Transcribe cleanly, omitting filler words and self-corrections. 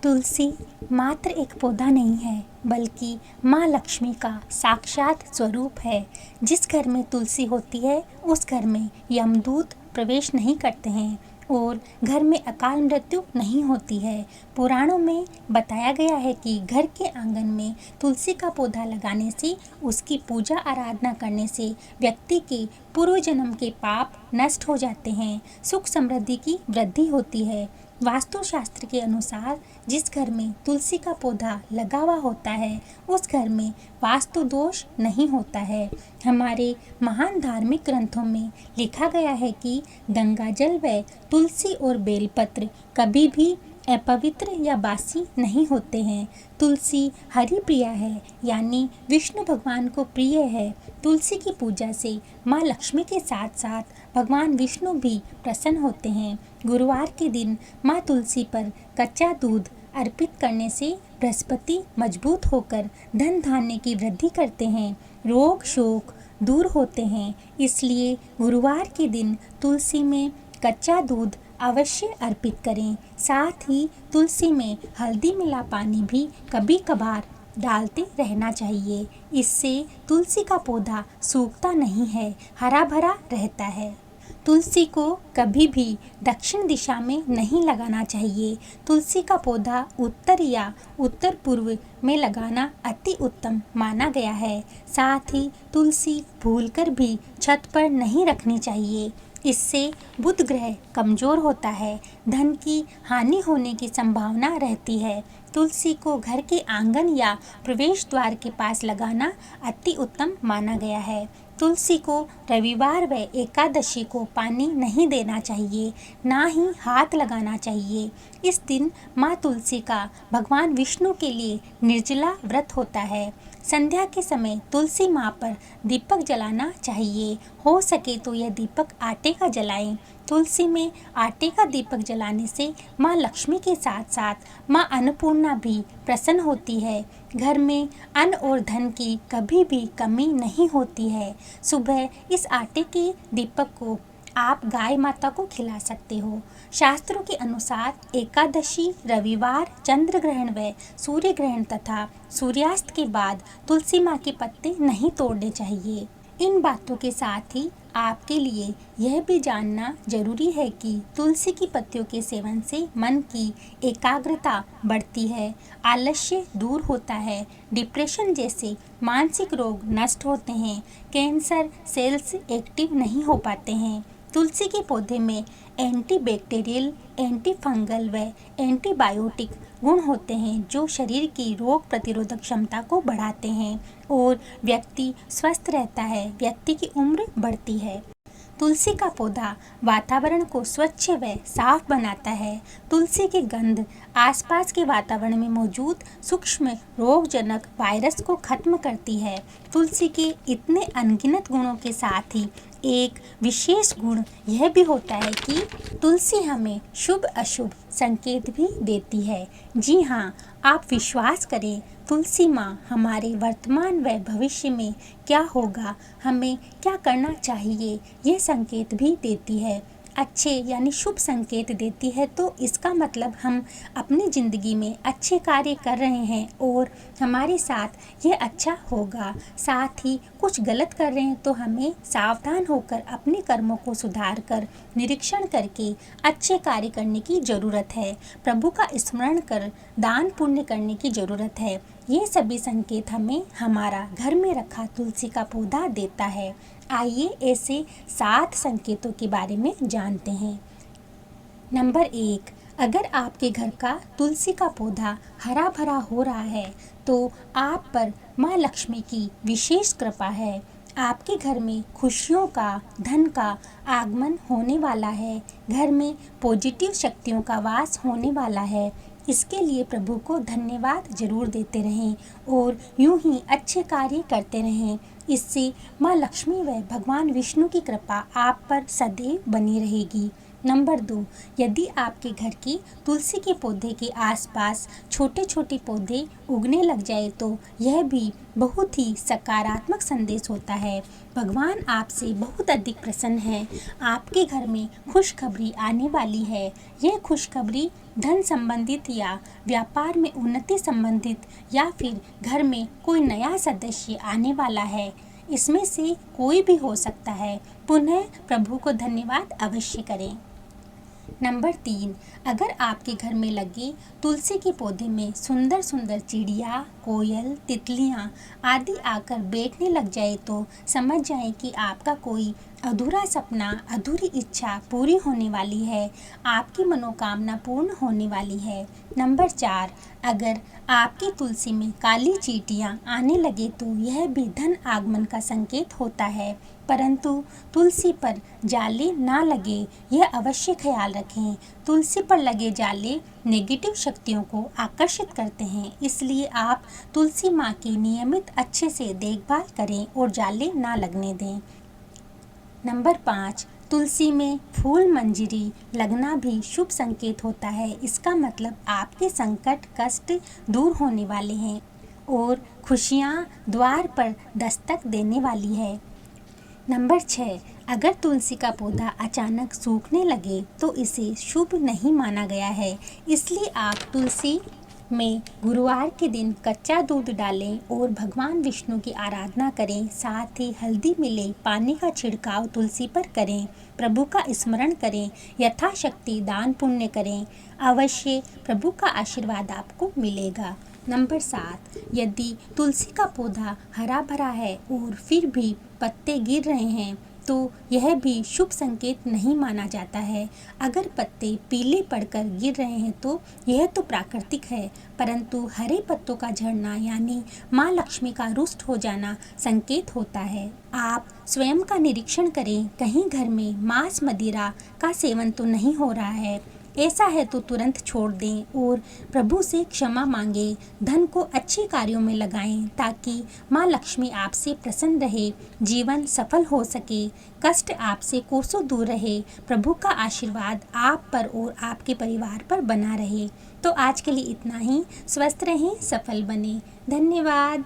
तुलसी मात्र एक पौधा नहीं है, बल्कि माँ लक्ष्मी का साक्षात स्वरूप है। जिस घर में तुलसी होती है, उस घर में यमदूत प्रवेश नहीं करते हैं और घर में अकाल मृत्यु नहीं होती है। पुराणों में बताया गया है कि घर के आंगन में तुलसी का पौधा लगाने से, उसकी पूजा आराधना करने से व्यक्ति के पूर्व जन्म के पाप नष्ट हो जाते हैं, सुख समृद्धि की वृद्धि होती है। वास्तुशास्त्र के अनुसार जिस घर में तुलसी का पौधा लगा हुआ होता है, उस घर में वास्तु दोष नहीं होता है। हमारे महान धार्मिक ग्रंथों में लिखा गया है कि गंगा जल व तुलसी और बेलपत्र कभी भी अपवित्र या बासी नहीं होते हैं। तुलसी हरि प्रिया है, यानी विष्णु भगवान को प्रिय है। तुलसी की पूजा से माँ लक्ष्मी के साथ साथ भगवान विष्णु भी प्रसन्न होते हैं। गुरुवार के दिन माँ तुलसी पर कच्चा दूध अर्पित करने से बृहस्पति मजबूत होकर धन धान्य की वृद्धि करते हैं, रोग शोक दूर होते हैं। इसलिए गुरुवार के दिन तुलसी में कच्चा दूध अवश्य अर्पित करें। साथ ही तुलसी में हल्दी मिला पानी भी कभी कभार डालते रहना चाहिए। इससे तुलसी का पौधा सूखता नहीं है, हरा भरा रहता है। तुलसी को कभी भी दक्षिण दिशा में नहीं लगाना चाहिए। तुलसी का पौधा उत्तर या उत्तर पूर्व में लगाना अति उत्तम माना गया है। साथ ही तुलसी भूलकर भी छत पर नहीं रखनी चाहिए। इससे बुध ग्रह कमजोर होता है, धन की हानि होने की संभावना रहती है। तुलसी को घर के आंगन या प्रवेश द्वार के पास लगाना अति उत्तम माना गया है। तुलसी को रविवार व एकादशी को पानी नहीं देना चाहिए, ना ही हाथ लगाना चाहिए। इस दिन माँ तुलसी का भगवान विष्णु के लिए निर्जला व्रत होता है। संध्या के समय तुलसी माँ पर दीपक जलाना चाहिए। हो सके तो यह दीपक आटे का जलाएं। तुलसी में आटे का दीपक जलाने से माँ लक्ष्मी के साथ साथ माँ अन्नपूर्णा भी प्रसन्न होती है। घर में अन्न और धन की कभी भी कमी नहीं होती है। सुबह इस आटे के दीपक को आप गाय माता को खिला सकते हो। शास्त्रों के अनुसार एकादशी, रविवार, चंद्र ग्रहण व सूर्य ग्रहण तथा सूर्यास्त के बाद तुलसी माँ के पत्ते नहीं तोड़ने चाहिए। इन बातों के साथ ही आपके लिए यह भी जानना जरूरी है कि तुलसी की पत्तियों के सेवन से मन की एकाग्रता बढ़ती है, आलस्य दूर होता है, डिप्रेशन जैसे मानसिक रोग नष्ट होते हैं, कैंसर सेल्स एक्टिव नहीं हो पाते हैं। तुलसी के पौधे में एंटीबैक्टीरियल, एंटी फंगल व एंटीबायोटिक गुण होते हैं, जो शरीर की रोग प्रतिरोधक क्षमता को बढ़ाते हैं और व्यक्ति स्वस्थ रहता है, व्यक्ति की उम्र बढ़ती है। तुलसी का पौधा वातावरण को स्वच्छ व साफ बनाता है। तुलसी की गंध आसपास के वातावरण में मौजूद सूक्ष्म रोगजनक वायरस को खत्म करती है। तुलसी के इतने अनगिनत गुणों के साथ ही एक विशेष गुण यह भी होता है कि तुलसी हमें शुभ अशुभ संकेत भी देती है। जी हाँ, आप विश्वास करें, तुलसी माँ हमारे वर्तमान व भविष्य में क्या होगा, हमें क्या करना चाहिए, यह संकेत भी देती है। अच्छे यानी शुभ संकेत देती है, तो इसका मतलब हम अपनी ज़िंदगी में अच्छे कार्य कर रहे हैं और हमारे साथ यह अच्छा होगा। साथ ही कुछ गलत कर रहे हैं तो हमें सावधान होकर अपने कर्मों को सुधार कर, निरीक्षण करके अच्छे कार्य करने की ज़रूरत है। प्रभु का स्मरण कर दान पुण्य करने की ज़रूरत है। ये सभी संकेत हमें हमारा घर में रखा तुलसी का पौधा देता है। आइए ऐसे 7 संकेतों के बारे में जानते हैं। नंबर 1, अगर आपके घर का तुलसी का पौधा हरा भरा हो रहा है तो आप पर माँ लक्ष्मी की विशेष कृपा है। आपके घर में खुशियों का, धन का आगमन होने वाला है। घर में पॉजिटिव शक्तियों का वास होने वाला है। इसके लिए प्रभु को धन्यवाद जरूर देते रहें और यूं ही अच्छे कार्य करते रहें। इससे माँ लक्ष्मी व भगवान विष्णु की कृपा आप पर सदैव बनी रहेगी। नंबर 2, यदि आपके घर की तुलसी के पौधे के आसपास छोटे छोटे पौधे उगने लग जाए तो यह भी बहुत ही सकारात्मक संदेश होता है। भगवान आपसे बहुत अधिक प्रसन्न है। आपके घर में खुशखबरी आने वाली है। यह खुशखबरी धन संबंधित या व्यापार में उन्नति संबंधित या फिर घर में कोई नया सदस्य आने वाला है। इसमें से कोई भी हो सकता है। पुनः प्रभु को धन्यवाद अवश्य करें। नंबर 3, अगर आपके घर में लगे तुलसी के पौधे में सुंदर सुंदर चिड़िया, कोयल, तितलियाँ आदि आकर बैठने लग जाए तो समझ जाएं कि आपका कोई अधूरा सपना, अधूरी इच्छा पूरी होने वाली है। आपकी मनोकामना पूर्ण होने वाली है। नंबर 4, अगर आपकी तुलसी में काली चींटियाँ आने लगे तो यह भी धन आगमन का संकेत होता है, परंतु तुलसी पर जाले ना लगे, यह अवश्य ख्याल रखें। तुलसी पर लगे जाले नेगेटिव शक्तियों को आकर्षित करते हैं, इसलिए आप तुलसी माँ की नियमित अच्छे से देखभाल करें और जाले ना लगने दें। नंबर 5, तुलसी में फूल मंजरी लगना भी शुभ संकेत होता है। इसका मतलब आपके संकट, कष्ट दूर होने वाले हैं और खुशियाँ द्वार पर दस्तक देने वाली है। नंबर 6, अगर तुलसी का पौधा अचानक सूखने लगे तो इसे शुभ नहीं माना गया है, इसलिए आप तुलसी में गुरुवार के दिन कच्चा दूध डालें और भगवान विष्णु की आराधना करें। साथ ही हल्दी मिले पानी का छिड़काव तुलसी पर करें। प्रभु का स्मरण करें, यथाशक्ति दान पुण्य करें। अवश्य प्रभु का आशीर्वाद आपको मिलेगा। नंबर 7, यदि तुलसी का पौधा हरा भरा है और फिर भी पत्ते गिर रहे हैं तो यह भी शुभ संकेत नहीं माना जाता है। अगर पत्ते पीले पड़कर गिर रहे हैं तो यह तो प्राकृतिक है, परंतु हरे पत्तों का झड़ना यानी माँ लक्ष्मी का रुष्ट हो जाना संकेत होता है। आप स्वयं का निरीक्षण करें, कहीं घर में मांस मदिरा का सेवन तो नहीं हो रहा है। ऐसा है तो तुरंत छोड़ दें और प्रभु से क्षमा मांगे। धन को अच्छे कार्यों में लगाएं ताकि माँ लक्ष्मी आपसे प्रसन्न रहे, जीवन सफल हो सके, कष्ट आपसे कोसों दूर रहे, प्रभु का आशीर्वाद आप पर और आपके परिवार पर बना रहे। तो आज के लिए इतना ही। स्वस्थ रहें, सफल बने। धन्यवाद।